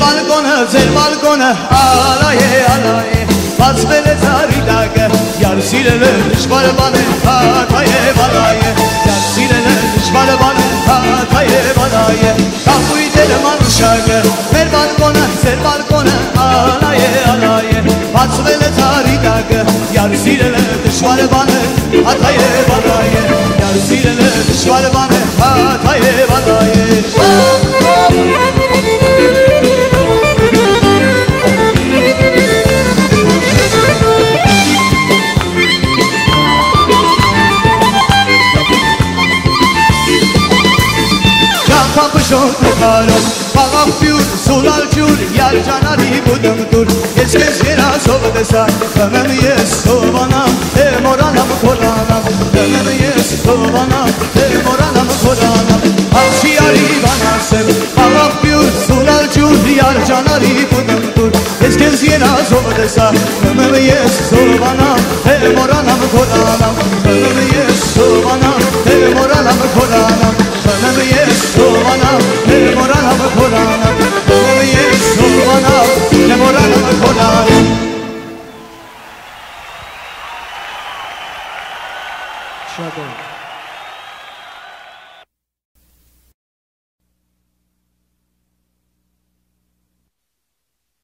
ձեր բալկոնը ալայե բացվել է ծառի տակը յար սիրել է դժվար բան է հաթայե բալայե յար սիրել է դժվար բան է հաթայե բալայե կապույտերը մանուշակը մեր բալկոնը ձեր բալկոնը ալայե բացվել է ծառի տակը յար սիրել է դժվար բան է հաթայե բալայե յար սիրել է դժվար բան է հաթայե բալայե Pagaf pür, sulal cür, yar canari budum dur Geç gera sobdesa, ömem yes sobanam moranam koranam, ömem yes sobanam moranam koranam Akşi yari banasem, pagaf pür, sulal cür, yar canari budum dur Geç gera sobdesa, ömem yes sobanam moranam koranam, ömem yes sobanam moranam koranam Ömem yes sobanam moranam koranam Ömem yes sobanam moranam koranam Şadan